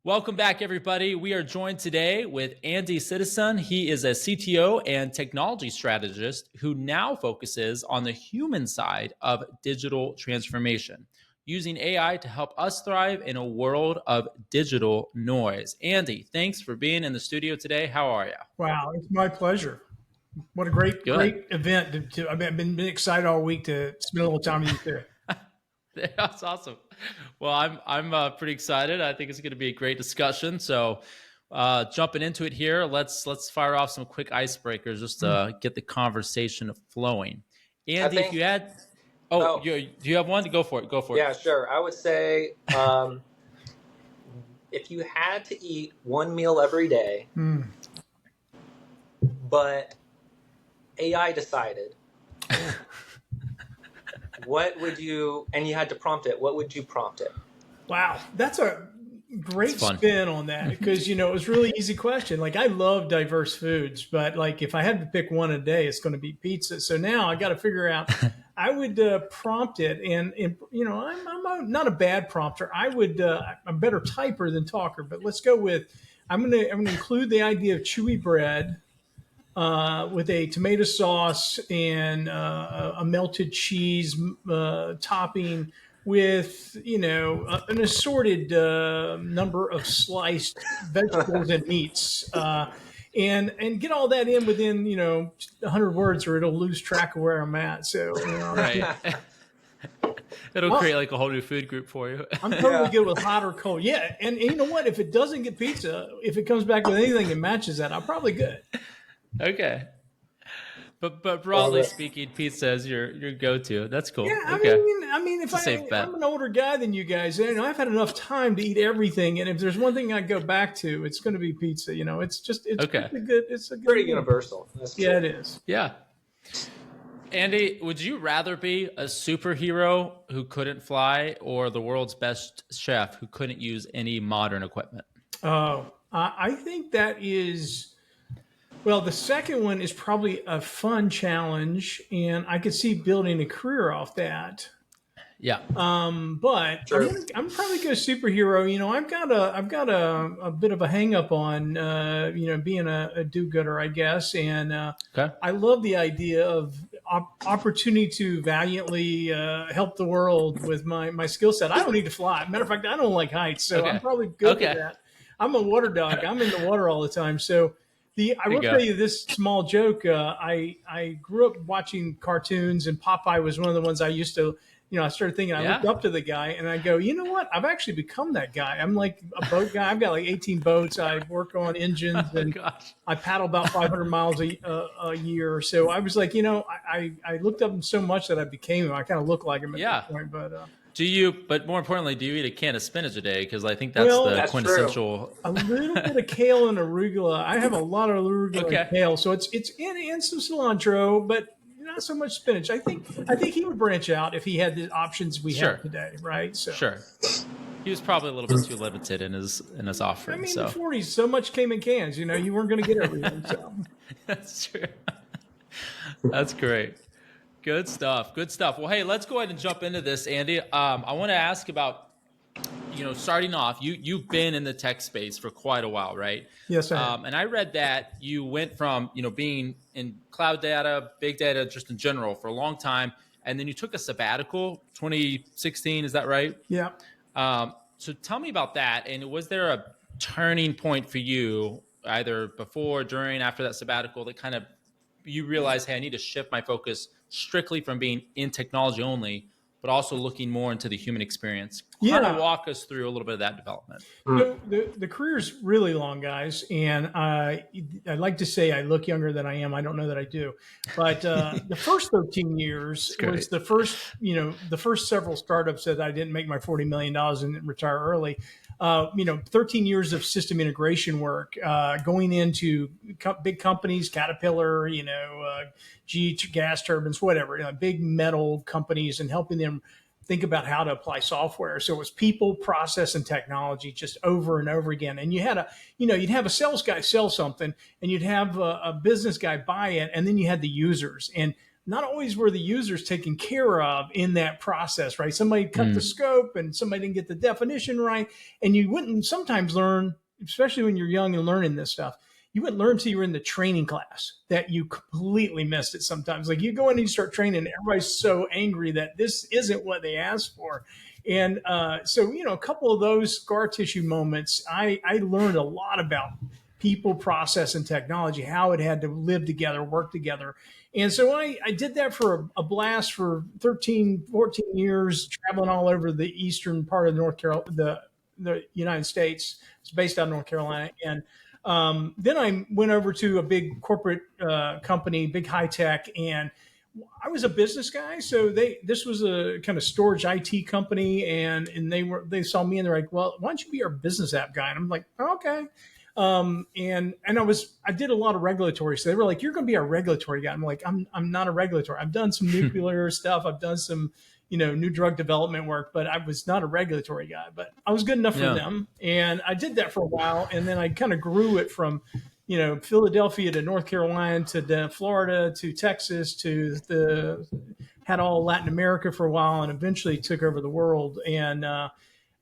Welcome back, everybody. We are joined today with Andy Sitison. He is a CTO and technology strategist who now focuses on the human side of digital transformation, using AI to help us thrive in a world of digital noise. Andy, thanks for being in the studio today. How are you? Wow, it's my pleasure. What a great Good. event. I've been excited all week to spend a little time with you too. That's awesome. Well, I'm pretty excited. I think it's going to be a great discussion. So, jumping into it here, let's fire off some quick icebreakers just to get the conversation flowing. I Andy, if think, you had, oh, do you have one? Go for it. Go for it. yeah, sure. I would say if you had to eat one meal every day, but AI decided, what would you, and you had to prompt it, what would you prompt it? Wow, that's a great It's fun. spin on that because it was a really easy question. Like I love diverse foods, but like if I had to pick one a day, it's going to be pizza. So now I got to figure out. I would prompt it, and not a bad prompter. I'm a better typer than talker, but let's go with. I'm gonna include the idea of chewy bread with a tomato sauce and a melted cheese topping with an assorted number of sliced vegetables and meats and get all that in within 100 words or it'll lose track of where I'm at. So Right. It'll create like a whole new food group for you. I'm totally good with hot or cold. Yeah, and you know what? If it doesn't get pizza, if it comes back with anything that matches that, I'm probably good. Okay. But broadly speaking, pizza is your go-to. That's cool. Yeah, Okay. I mean, if It's a safe bet. I'm an older guy than you guys, I've had enough time to eat everything, and if there's one thing I go back to, it's going to be pizza. It's Okay. it's a good Pretty meal. universal. That's Yeah, true. it is. Yeah. Andy, would you rather be a superhero who couldn't fly or the world's best chef who couldn't use any modern equipment? Oh, I think that is. Well, the second one is probably a fun challenge, and I could see building a career off that. Yeah. But True. I'm probably go superhero. I've got a bit of a hang up on being a do-gooder, I guess, and Okay. I love the idea of opportunity to valiantly help the world with my skill set. I don't need to fly. Matter of fact, I don't like heights, so Okay. I'm probably good Okay. with that. I'm a water dog. I'm in the water all the time, so. I will tell you this small joke. I grew up watching cartoons, and Popeye was one of the ones I used to. I started thinking. I looked up to the guy, and I go, you know what? I've actually become that guy. I'm like a boat guy. I've got like 18 boats. I work on engines, and I paddle about 500 miles a year. So I was like, I looked up him so much that I became him. I kind of look like him at that point, but. But more importantly, do you eat a can of spinach a day? Because I think that's That's quintessential. A little bit of kale and arugula. I have a lot of arugula and kale, so it's in some cilantro, but not so much spinach. I think he would branch out if he had the options we have today, right? So Sure. He was probably a little bit too limited in his offering. I mean, so. in the 40s, so much came in cans. You weren't going to get everything. So That's true. That's great. Good stuff. Good stuff. Well, hey, let's go ahead and jump into this, Andy. I want to ask about, starting off, you've been in the tech space for quite a while, right? Yes, I have. And I read that you went from, being in cloud data, big data, just in general for a long time. And then you took a sabbatical, 2016. Is that right? Yeah. So tell me about that. And was there a turning point for you either before, during, after that sabbatical that kind of you realize, hey, I need to shift my focus strictly from being in technology only, but also looking more into the human experience? Kind of walk us through a little bit of that development. So the career's really long, guys, and I like to say I look younger than I am. I don't know that I do, but the first 13 years was the first several startups that I didn't make my $40 million and retire early. 13 years of system integration work, going into big companies, Caterpillar, GE gas turbines, whatever, big metal companies, and helping them think about how to apply software. So it was people, process, and technology just over and over again. And you had you'd have a sales guy sell something, and you'd have a business guy buy it, and then you had the users. And not always were the users taken care of in that process, right? Somebody cut the Mm. scope and somebody didn't get the definition right. And you wouldn't sometimes learn, especially when you're young and learning this stuff, you wouldn't learn until you were in the training class that you completely missed it sometimes. Like you go in and you start training, and everybody's so angry that this isn't what they asked for. And so, a couple of those scar tissue moments, I learned a lot about people, process, and technology, how it had to live together, work together. And so I did that for a blast for 13, 14 years, traveling all over the eastern part of North Carolina, the United States. It's based out of North Carolina. And then I went over to a big corporate company, big high tech, and I was a business guy, so this was a kind of storage IT company, and they saw me and they're like, well, why don't you be our business app guy? And I'm like, oh, okay. And I did a lot of regulatory. So they were like, you're going to be our regulatory guy. I'm like, I'm not a regulatory. I've done some nuclear stuff. I've done some, new drug development work, but I was not a regulatory guy, but I was good enough for them. And I did that for a while. And then I kind of grew it from, Philadelphia to North Carolina to Florida to Texas had all Latin America for a while, and eventually took over the world. And,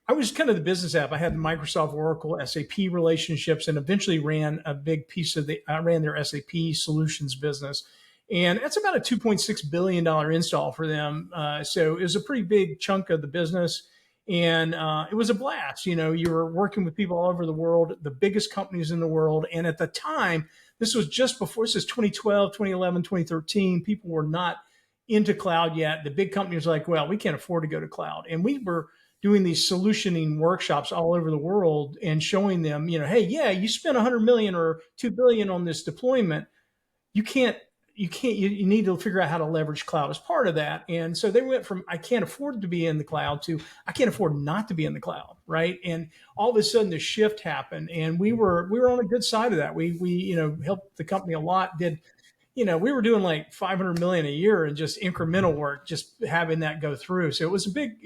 I was kind of the business app. I had Microsoft, Oracle, SAP relationships, and eventually ran a big piece of I ran their SAP solutions business. And that's about a $2.6 billion install for them. So it was a pretty big chunk of the business. And it was a blast. You were working with people all over the world, the biggest companies in the world. And at the time, this was just before, this is 2012, 2011, 2013. People were not into cloud yet. The big companies were like, well, we can't afford to go to cloud. And we were doing these solutioning workshops all over the world and showing them, hey, yeah, you spent 100 million or 2 billion on this deployment. You need to figure out how to leverage cloud as part of that. And so they went from, I can't afford to be in the cloud to, I can't afford not to be in the cloud. Right. And all of a sudden the shift happened, and we were on a good side of that. We helped the company a lot, we were doing like 500 million a year and just incremental work, just having that go through. So it was a big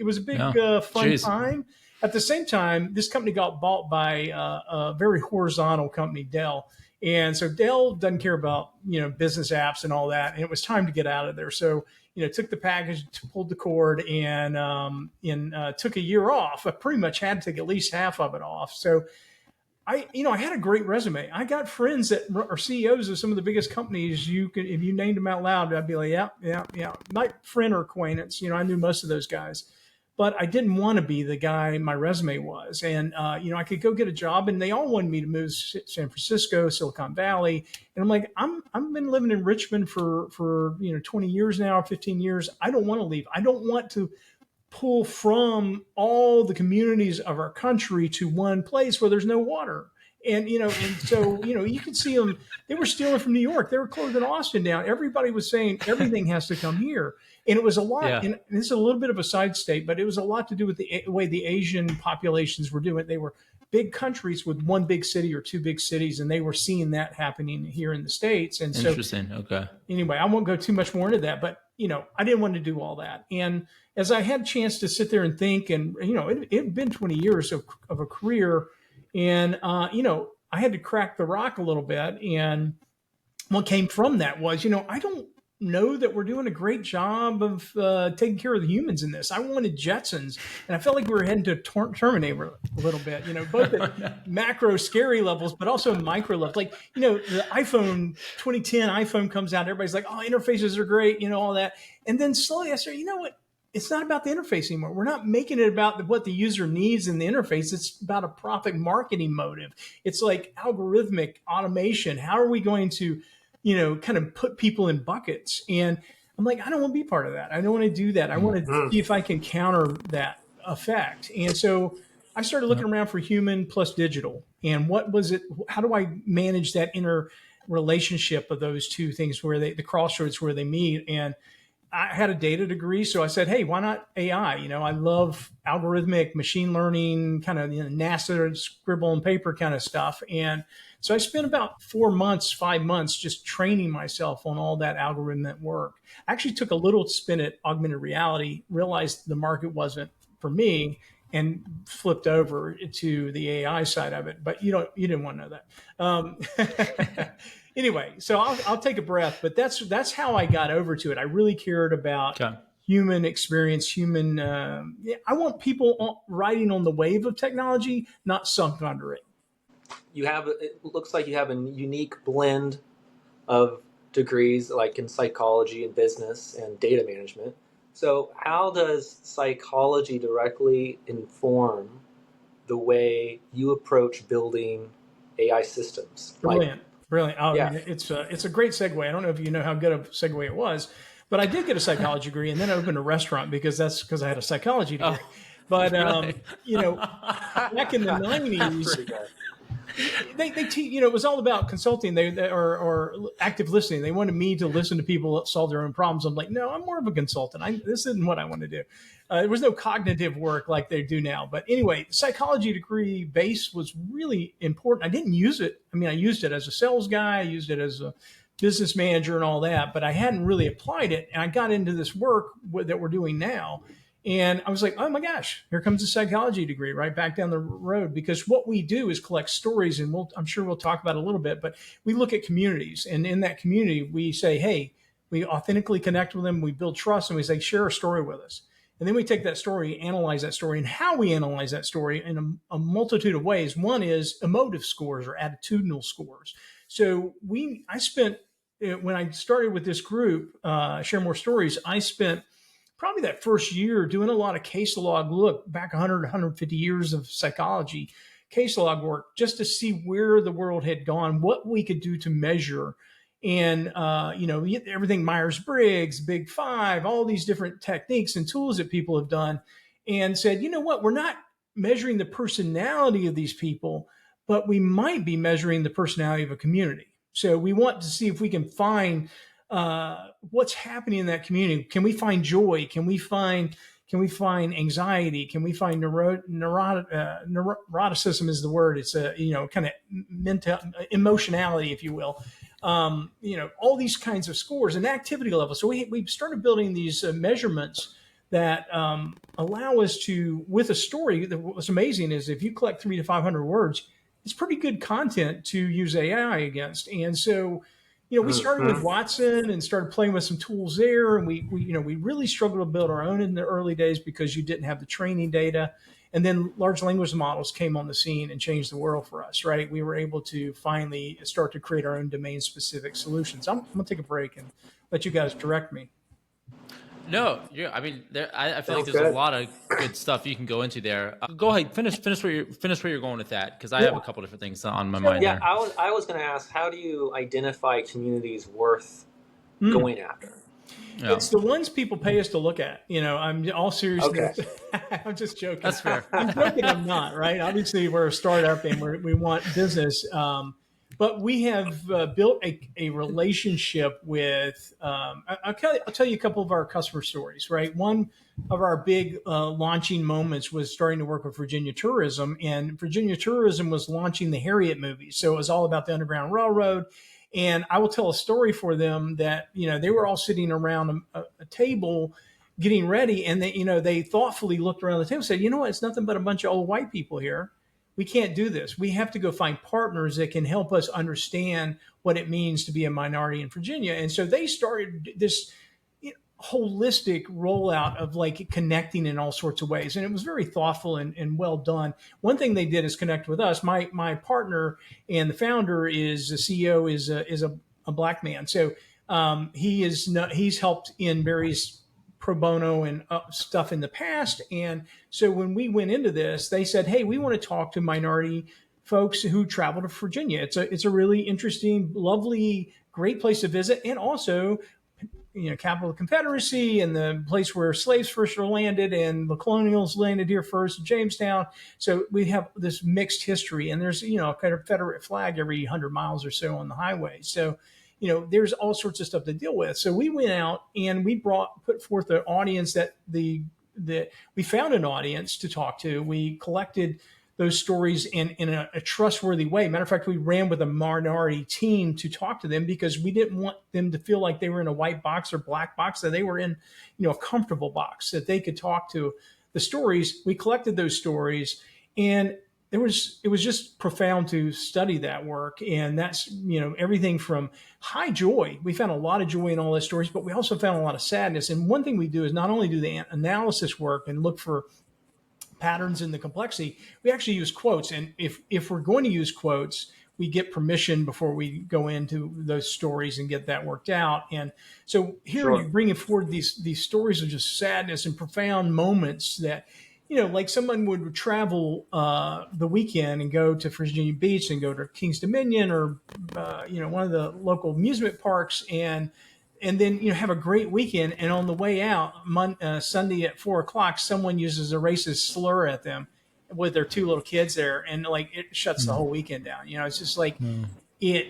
fun time. At the same time, this company got bought by a very horizontal company, Dell. And so Dell doesn't care about, business apps and all that. And it was time to get out of there. So, took the package, pulled the cord, and took a year off. I pretty much had to take at least half of it off. So I had a great resume. I got friends that are CEOs of some of the biggest companies. If you named them out loud, I'd be like, yeah. My friend or acquaintance, I knew most of those guys, but I didn't want to be the guy my resume was. And, I could go get a job, and they all wanted me to move to San Francisco, Silicon Valley. And I'm like, I've been living in Richmond for 20 years now, 15 years. I don't want to leave. I don't want to pull from all the communities of our country to one place where there's no water. And so you could see them. They were stealing from New York. They were closing Austin down. Everybody was saying everything has to come here, and it was a lot. Yeah. And this is a little bit of a side state, but it was a lot to do with the way the Asian populations were doing it. They were big countries with one big city or two big cities, and they were seeing that happening here in the States. And so, interesting. Okay. Anyway, I won't go too much more into that, but I didn't want to do all that. And as I had a chance to sit there and think, and it had been 20 years of a career, and I had to crack the rock a little bit. And what came from that was, I don't know that we're doing a great job of taking care of the humans in this. I wanted Jetsons, and I felt like we were heading to Terminator a little bit, both at macro scary levels, but also micro levels. Like, the iPhone 2010 iPhone comes out, everybody's like, oh, interfaces are great, all that. And then slowly I started, what? It's not about the interface anymore. We're not making it about what the user needs in the interface. It's about a profit marketing motive. It's like algorithmic automation. How are we going to, kind of put people in buckets? And I'm like, I don't want to be part of that. I don't want to do that. I want to see if I can counter that effect. And so I started looking around for human plus digital. And what was it? How do I manage that inner relationship of those two things, where the crossroads where they meet? And I had a data degree, so I said, hey, why not AI? I love algorithmic machine learning, kind of NASA scribble and paper kind of stuff. And so I spent about 5 months just training myself on all that algorithmic work. I actually took a little spin at augmented reality, realized the market wasn't for me, and flipped over to the AI side of it. But you didn't want to know that. Anyway, so I'll take a breath, but that's how I got over to it. I really cared about Okay. human experience, human. I want people riding on the wave of technology, not sunk under it. It looks like you have a unique blend of degrees, like in psychology and business and data management. So, how does psychology directly inform the way you approach building AI systems? Like, Brilliant, brilliant. Oh, yeah, it's a great segue. I don't know if you know how good a segue it was, but I did get a psychology degree and then I opened a restaurant because I had a psychology degree. Oh, But really? back in the that's '90s, pretty good. they teach, it was all about consulting or active listening. They wanted me to listen to people solve their own problems. I'm like, no, I'm more of a consultant. This isn't what I want to do. There was no cognitive work like they do now. But anyway, psychology degree base was really important. I didn't use it. I mean, I used it as a sales guy. I used it as a business manager and all that, but I hadn't really applied it. And I got into this work that we're doing now. And I was like, oh my gosh, here comes a psychology degree right back down the road. Because what we do is collect stories, and I'm sure we'll talk about it a little bit, but we look at communities. And in that community, we say, hey, we authentically connect with them, we build trust, and we say, share a story with us. And then we take that story, analyze that story, and how we analyze that story in a multitude of ways. One is emotive scores or attitudinal scores. So I spent, when I started with this group, Share More Stories, I spent probably that first year doing a lot of case log, look back 100, 150 years of psychology, case log work, just to see where the world had gone, what we could do to measure. And, everything Myers-Briggs, Big Five, all these different techniques and tools that people have done, and said, you know what, we're not measuring the personality of these people, but we might be measuring the personality of a community. So we want to see if we can find what's happening in that community. Can we find joy? Can we find anxiety? Can we find neuroticism is the word. It's a kind of mental emotionality, if you will. All these kinds of scores and activity levels. So we started building these measurements that allow us to, with a story. What's amazing is if you collect 300 to 500 words, it's pretty good content to use AI against. And so we started with Watson and started playing with some tools there. And we really struggled to build our own in the early days because you didn't have the training data. And then large language models came on the scene and changed the world for us, right? We were able to finally start to create our own domain specific solutions. I'm going to take a break and let you guys direct me. No, I mean, I feel like Sounds there's a good. lot of good stuff you can go into there. Go ahead, finish where you're going with that, because I have a couple different things on my mind Yeah, there. I was going to ask, how do you identify communities worth Mm. going after? Yeah, It's the ones people pay us to look at. I'm all Okay. seriousness. I'm just joking. that's fair. I'm joking. I'm not, right? Obviously, we're a startup and we want business. But we have built a relationship with, I'll tell you a couple of our customer stories, right? One of our big launching moments was starting to work with Virginia Tourism, and Virginia Tourism was launching the Harriet movie. So it was all about the Underground Railroad. And I will tell a story for them that, they were all sitting around a table getting ready, and they thoughtfully looked around the table and said, you know what, it's nothing but a bunch of old white people here. We can't do this. We have to go find partners that can help us understand what it means to be a minority in Virginia. And so they started this holistic rollout of like connecting in all sorts of ways. And it was very thoughtful and well done. One thing they did is connect with us. My partner and the founder is the CEO is a black man. So he's helped in various pro bono and stuff in the past. And so when we went into this, they said, hey, we want to talk to minority folks who travel to Virginia. It's a really interesting, lovely, great place to visit. And also, capital of the Confederacy and the place where slaves first were landed and the colonials landed here first, Jamestown. So we have this mixed history, and there's, a Confederate flag every 100 miles or so on the highway. So, there's all sorts of stuff to deal with. So we went out and we put forth an audience that we found an audience to talk to. We collected those stories in a trustworthy way. Matter of fact, we ran with a minority team to talk to them because we didn't want them to feel like they were in a white box or black box, that they were in, a comfortable box, that they could talk to the stories. We collected those stories, and it was just profound to study that work. And that's, everything from high joy. We found a lot of joy in all those stories, but we also found a lot of sadness. And one thing we do is not only do the analysis work and look for patterns in the complexity, we actually use quotes. And if we're going to use quotes, we get permission before we go into those stories and get that worked out. And so here you're Sure. bringing forward these stories of just sadness and profound moments that, like someone would travel the weekend and go to Virginia Beach and go to Kings Dominion or one of the local amusement parks, and then have a great weekend. And on the way out, Sunday at 4 o'clock, someone uses a racist slur at them with their two little kids there, and like it shuts the Mm. whole weekend down. It's just like Mm. it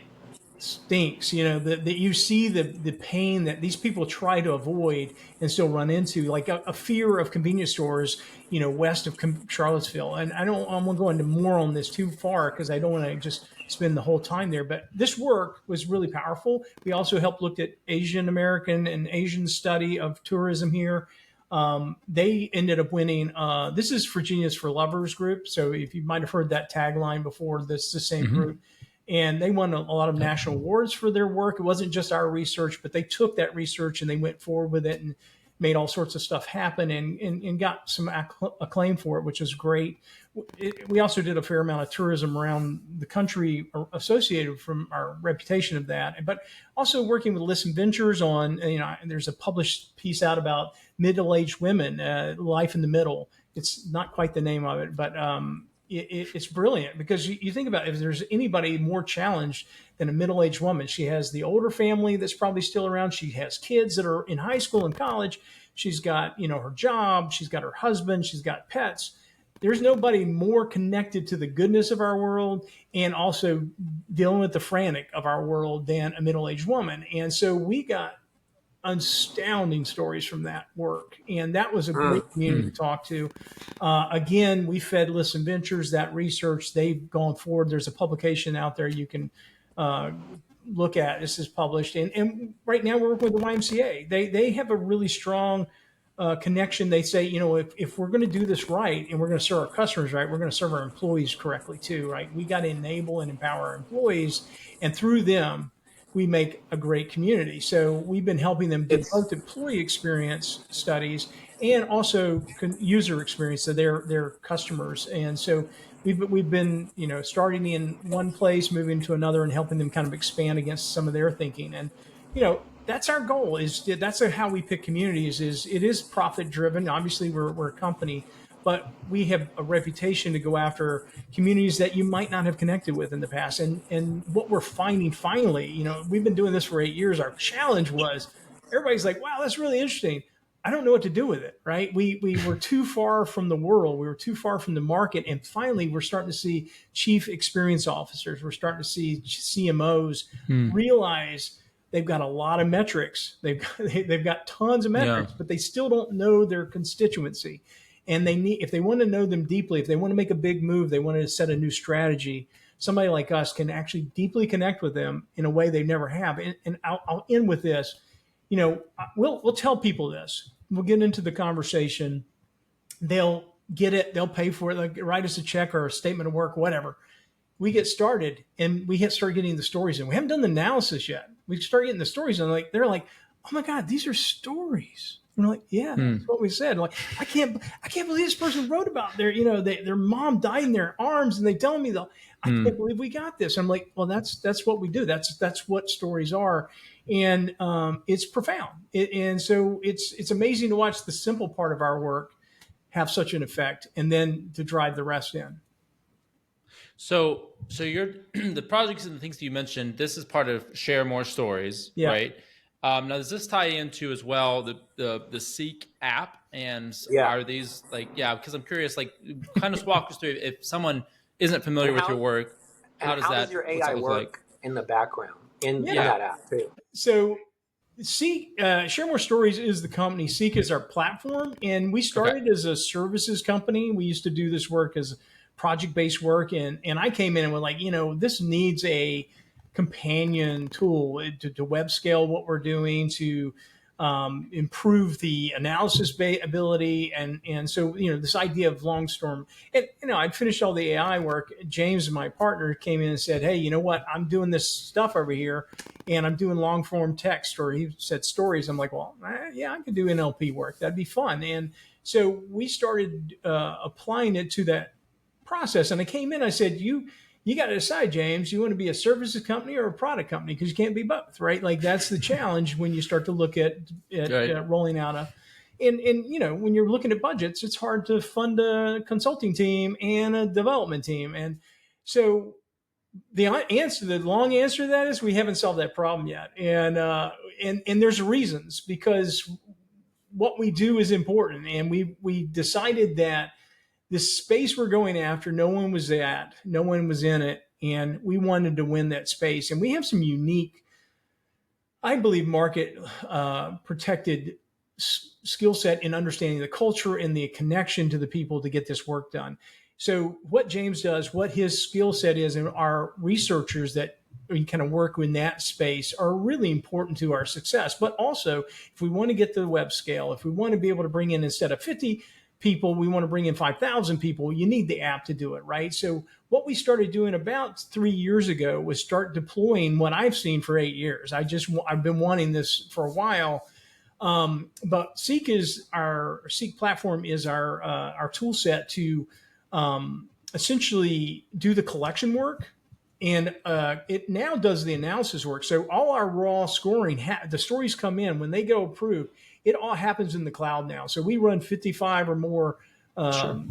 stinks. That you see the pain that these people try to avoid and still run into, like a fear of convenience stores, west of Charlottesville. And I won't go into more on this too far because I don't want to just spend the whole time there. But this work was really powerful. We also helped look at Asian American and Asian study of tourism here. They ended up winning. This is Virginia's for Lovers group. So if you might have heard that tagline before, this is the same Hmm. group. And they won a lot of Yep. national awards for their work. It wasn't just our research, but they took that research and they went forward with it and made all sorts of stuff happen, and got some acclaim for it, which was great. We also did a fair amount of tourism around the country associated from our reputation of that, but also working with Listen Ventures on, there's a published piece out about middle-aged women, life in the middle. It's not quite the name of it, but it's brilliant because you think about, if there's anybody more challenged than a middle-aged woman. She has the older family that's probably still around. She has kids that are in high school and college. She's got, her job. She's got her husband. She's got pets. There's nobody more connected to the goodness of our world and also dealing with the frantic of our world than a middle-aged woman. And so we got astounding stories from that work. And that was a great Mm. community to Mm. talk to. Again, we fed Listen Ventures that research. They've gone forward. There's a publication out there you can uh, look at. This is published. And right now we're working with the YMCA. They have a really strong connection. They say, if we're going to do this right and we're going to serve our customers right, we're going to serve our employees correctly too, right? We got to enable and empower our employees. And through them, we make a great community. So we've been helping them do It's both employee experience studies and also user experience of their customers. And so we've been, starting in one place, moving to another, and helping them kind of expand against some of their thinking. And that's our goal. That's how we pick communities. It is profit driven. Obviously, we're a company, but we have a reputation to go after communities that you might not have connected with in the past. And what we're finding finally, we've been doing this for 8 years. Our challenge was, everybody's like, wow, that's really interesting. I don't know what to do with it, right? We were too far from the world. We were too far from the market. And finally, we're starting to see chief experience officers. We're starting to see CMOs Mm. realize they've got a lot of metrics. They've got tons of Yeah. metrics, but they still don't know their constituency. And if they want to know them deeply, if they want to make a big move, they want to set a new strategy, somebody like us can actually deeply connect with them in a way they never have. And I'll end with this. We'll tell people this. We'll get into the conversation. They'll get it. They'll pay for it. They'll write us a check or a statement of work, whatever. We get started and we start getting the stories in. We haven't done the analysis yet. We start getting the stories and they're like, oh my God, these are stories. And we're like, yeah, that's Mm. what we said. Like, I can't believe this person wrote about their mom died in their arms, and they telling me I can't Mm. believe we got this. I'm like, well, that's what we do. That's what stories are, and it's profound. And so it's amazing to watch the simple part of our work have such an effect, and then to drive the rest in. So you're the projects and the things that you mentioned. This is part of Share More Stories, Yeah. right? Now, does this tie into as well the Seek app? And Yeah. are these because I'm curious, kind of walk us through if someone isn't familiar And with how- your work, And how does your what's that AI look work like? in the background in Yeah. that app too? So Seek, Share More Stories is the company. Seek is our platform, and we started as a services company. We used to do this work as project-based work, and I came in and was like, this needs a companion tool to web scale what we're doing, to improve the analysis ability, and so this idea of long storm. And I'd finished all the AI work. James, my partner, came in and said, "Hey, you know what? I'm doing this stuff over here, and I'm doing long form text," or he said stories. I'm like, "Well, yeah, I could do NLP work. That'd be fun." And so we started applying it to that process. And I came in, I said, you got to decide, James, you want to be a services company or a product company, because you can't be both, right? Like that's the challenge when you start to look at Right. rolling out and when you're looking at budgets, it's hard to fund a consulting team and a development team. And so the long answer to that is we haven't solved that problem yet. And there's reasons, because what we do is important. And we decided that this space we're going after, no one was in it, and we wanted to win that space. And we have some unique, I believe, market protected skill set in understanding the culture and the connection to the people to get this work done. So what James does, what his skill set is, and our researchers that we kind of work in that space are really important to our success. But also, if we want to get to the web scale, if we want to be able to bring in, instead of 50 people, we want to bring in 5,000 people, you need the app to do it, right? So what we started doing about 3 years ago was start deploying what I've seen for 8 years. I've been wanting this for a while. But Seek platform is our tool set to essentially do the collection work, and it now does the analysis work. So all our raw scoring, the stories come in when they go approved. It all happens in the cloud now. So we run 55 or more. Sure.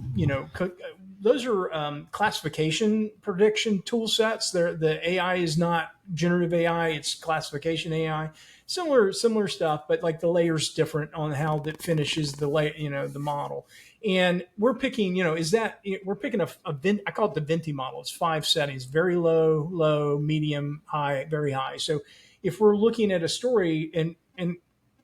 Those are classification prediction tool sets. The AI is not generative AI; it's classification AI. Similar stuff, but like the layers different on how that finishes the model. And we're picking, we're picking I call it the Venti model. It's 5 settings: very low, low, medium, high, very high. So if we're looking at a story, and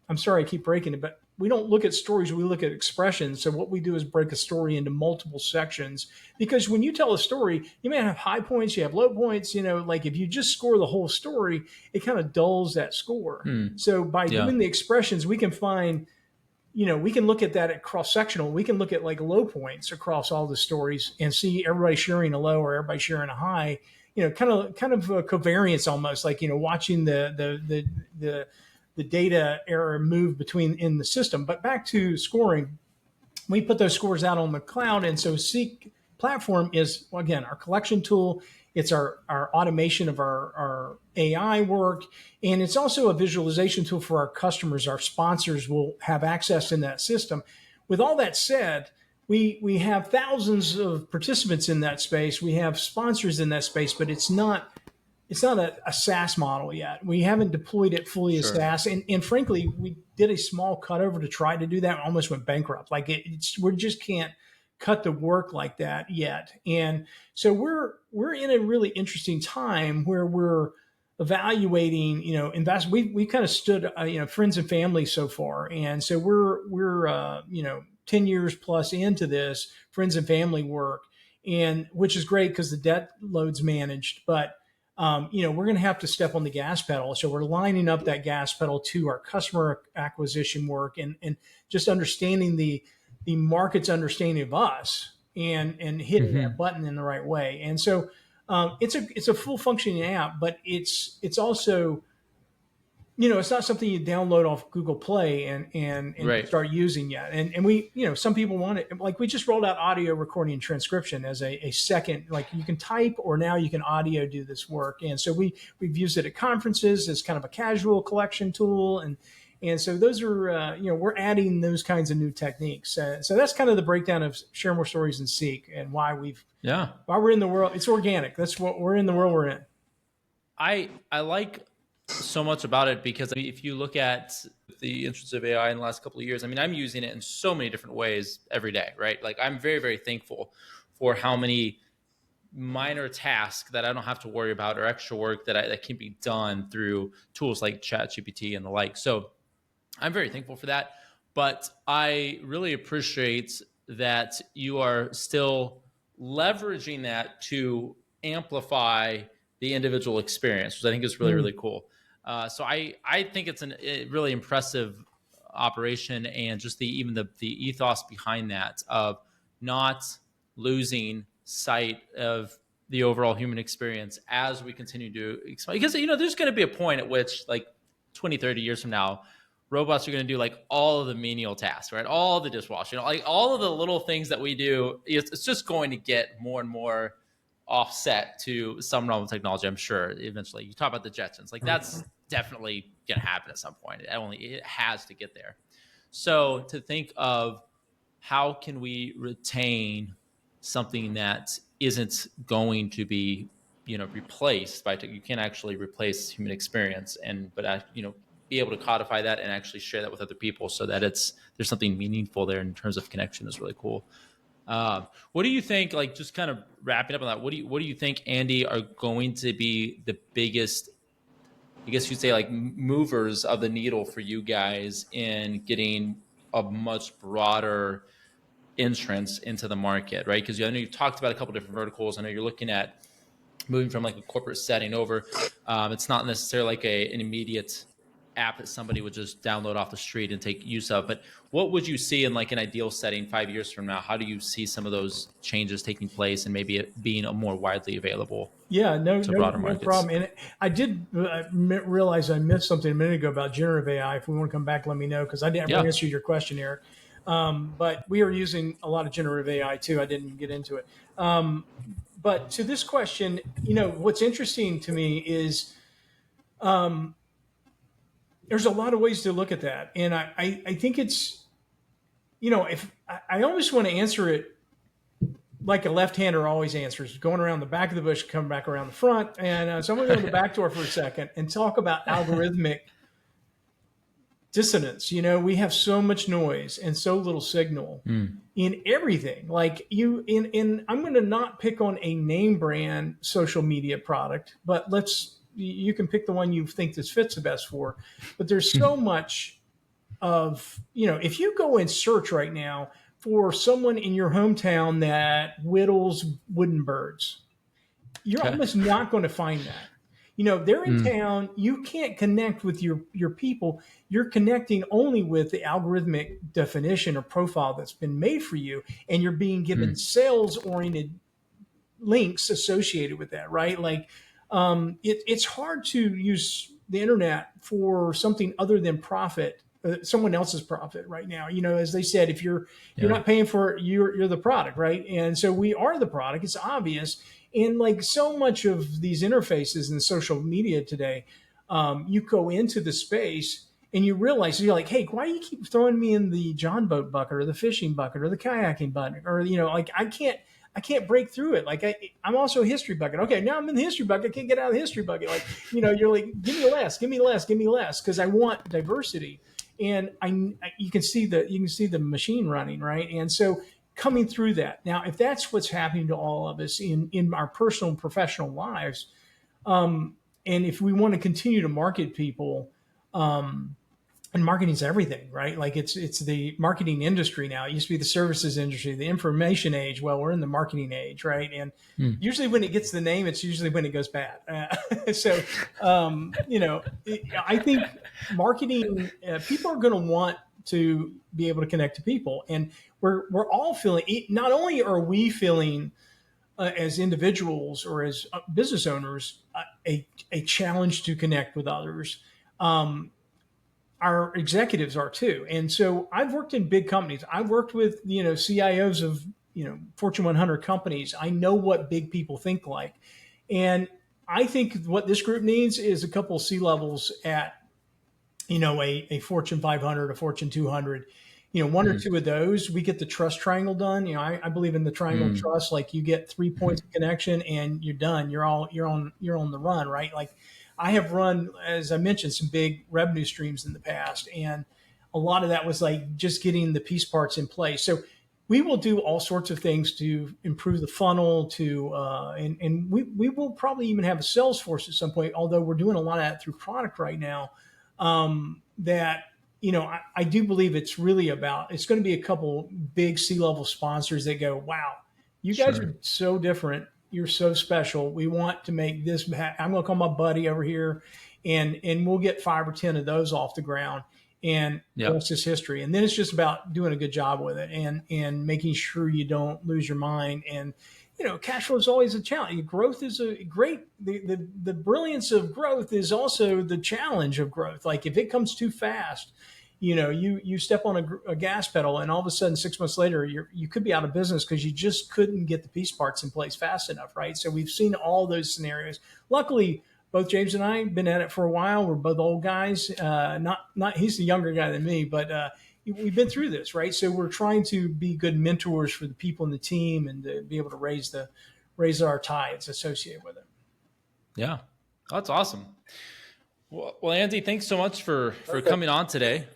I'm sorry I keep breaking it, but we don't look at stories, we look at expressions. So what we do is break a story into multiple sections, because when you tell a story, you may have high points, you have low points. Like if you just score the whole story, it kind of dulls that score. So by Yeah. doing the expressions, we can find, we can look at that at cross-sectional. We can look at like low points across all the stories and see everybody sharing a low or everybody sharing a high, kind of a covariance almost, like, watching the data error move between in the system. But back to scoring, we put those scores out on the cloud. And so Seek platform is, again, our collection tool. It's our automation of our AI work. And it's also a visualization tool for our customers. Our sponsors will have access in that system. With all that said, we have thousands of participants in that space. We have sponsors in that space, but it's not a SaaS model yet. We haven't deployed it fully as SaaS. And frankly, we did a small cutover to try to do that, and almost went bankrupt. Like we just can't cut the work like that yet. And so we're in a really interesting time where we're evaluating, invest. We kind of stood, friends and family so far. And so we're 10 years plus into this friends and family work, and which is great because the debt load's managed. But we're going to have to step on the gas pedal. So we're lining up that gas pedal to our customer acquisition work, and just understanding the market's understanding of us, and hitting that button in the right way. And so it's a full functioning app, but it's also, it's not something you download off Google Play and Right. start using yet. And we, some people want it. Like we just rolled out audio recording and transcription as a second, like you can type, or now you can audio do this work. And so we've used it at conferences as kind of a casual collection tool. And so those are, we're adding those kinds of new techniques. So that's kind of the breakdown of Share More Stories and Seek, and why we're in the world. It's organic. That's what we're in the world we're in. I like so much about it, because if you look at the entrance of AI in the last couple of years, I'm using it in so many different ways every day, right? Like I'm very, very thankful for how many minor tasks that I don't have to worry about, or extra work that can be done through tools like ChatGPT and the like. So I'm very thankful for that. But I really appreciate that you are still leveraging that to amplify the individual experience, which I think is really, really cool. So I think it's a really impressive operation, and just even the ethos behind that of not losing sight of the overall human experience as we continue to expand. Because, there's going to be a point at which, like 20, 30 years from now, robots are going to do like all of the menial tasks, right? All the dishwashing, like all of the little things that we do. It's just going to get more and more offset to some realm of technology, I'm sure, eventually. You talk about the Jetsons, like that's definitely going to happen at some point. It has to get there. So to think of how can we retain something that isn't going to be, replaced by you can't actually replace human experience, but be able to codify that and actually share that with other people so that there's something meaningful there in terms of connection is really cool. What do you think, like just kind of wrapping up on that, what do you think, Andy, are going to be the biggest, I guess you'd say, like movers of the needle for you guys in getting a much broader entrance into the market, right? Because I know you talked about a couple different verticals. I know you're looking at moving from like a corporate setting over. It's not necessarily like an immediate app that somebody would just download off the street and take use of. But what would you see in like an ideal setting 5 years from now? How do you see some of those changes taking place and maybe it being more widely available? Yeah, to broader no markets? problem. And I did realize I missed something a minute ago about generative AI. If we want to come back, let me know, because I didn't answer your question, Eric. But we are using a lot of generative AI too. I didn't get into it. But to this question, what's interesting to me is there's a lot of ways to look at that. And I think it's, if I always want to answer it like a left-hander always answers, going around the back of the bush, come back around the front. And so I'm going to go to the back door for a second and talk about algorithmic dissonance. We have so much noise and so little signal in everything. Like I'm going to not pick on a name brand social media product, but you can pick the one you think this fits the best for. But there's so much of, if you go and search right now for someone in your hometown that whittles wooden birds, you're almost not going to find that. They're in town. You can't connect with your people. You're connecting only with the algorithmic definition or profile that's been made for you, and you're being given sales-oriented links associated with that, right? Like, it's hard to use the internet for something other than profit, someone else's profit right now. As they said, if you're not paying for it, you're the product, right? And so we are the product. It's obvious. And like so much of these interfaces in social media today, you go into the space and you realize, you're like, hey, why do you keep throwing me in the John boat bucket or the fishing bucket or the kayaking bucket? Or, like I can't break through it. Like I'm also a history bucket. Okay, now I'm in the history bucket. I can't get out of the history bucket. Like, you're like, give me less, because I want diversity. And you can see the machine running, right? And so coming through that. Now, if that's what's happening to all of us in our personal and professional lives, and if we want to continue to market people, and marketing's everything, right? Like it's the marketing industry now. It used to be the services industry, the information age. Well, we're in the marketing age, right? And usually when it gets the name, it's usually when it goes bad. So, I think marketing, people are going to want to be able to connect to people, and we're all feeling. Not only are we feeling as individuals or as business owners a challenge to connect with others. Our executives are too. And so I've worked in big companies. I've worked with, CIOs of, Fortune 100 companies. I know what big people think like. And I think what this group needs is a couple of C-levels at, a Fortune 500, a Fortune 200, one or two of those, we get the trust triangle done. I believe in the triangle of trust. Like you get 3 points of connection and you're done. You're on the run, right? Like, I have run, as I mentioned, some big revenue streams in the past, and a lot of that was like just getting the piece parts in place. So we will do all sorts of things to improve the funnel, and we will probably even have a sales force at some point, although we're doing a lot of that through product right now. I do believe it's really it's going to be a couple big C-level sponsors that go, wow, you guys are so different. You're so special. We want to make this. I'm going to call my buddy over here, and we'll get 5 or 10 of those off the ground. and the Yep. rest is history. And then it's just about doing a good job with it and making sure you don't lose your mind. And cash flow is always a challenge. Growth is a great the brilliance of growth is also the challenge of growth. Like if it comes too fast, you step on a gas pedal, and all of a sudden 6 months later you could be out of business because you just couldn't get the piece parts in place fast enough, right? So we've seen all those scenarios. Luckily, both James and I have been at it for a while. We're both old guys. Not he's the younger guy than me, but we've been through this, right? So we're trying to be good mentors for the people in the team and to be able to raise our tides associated with it. Yeah, that's awesome. Well, Andy, thanks so much for coming on today.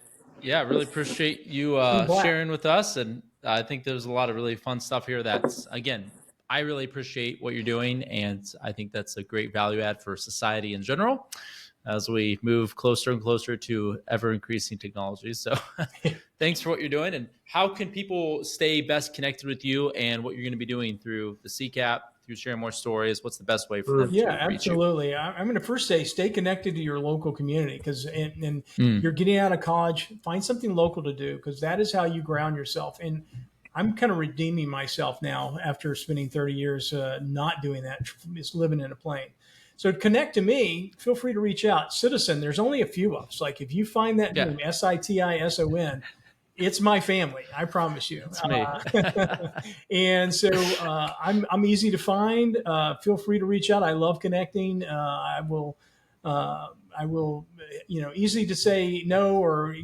Yeah, really appreciate you sharing with us, and I think there's a lot of really fun stuff here. That's again, I really appreciate what you're doing, and I think that's a great value add for society in general as we move closer and closer to ever increasing technology. So thanks for what you're doing. And how can people stay best connected with you and what you're going to be doing through the CCAP, through sharing more stories? What's the best way for them Yeah, to reach you? absolutely. I'm going to first say stay connected to your local community because and you're getting out of college, find something local to do because that is how you ground yourself. And I'm kind of redeeming myself now after spending 30 years not doing that, just living in a plane. So to connect to me, feel free to reach out. Citizen, there's only a few of us. Like if you find that name, Sitison, it's my family. I promise you. It's me. And so I'm easy to find. Feel free to reach out. I love connecting. I will, easy to say no or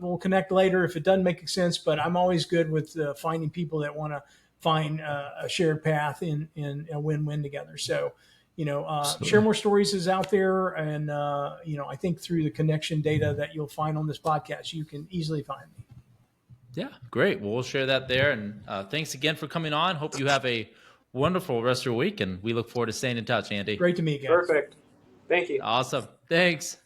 we'll connect later if it doesn't make sense. But I'm always good with finding people that want to find a shared path in a win-win together. So, share more stories is out there. And, I think through the connection data that you'll find on this podcast, you can easily find me. Yeah, great. Well, we'll share that there. And thanks again for coming on. Hope you have a wonderful rest of your week. And we look forward to staying in touch, Andy. Great to meet you guys. Perfect. Thank you. Awesome. Thanks.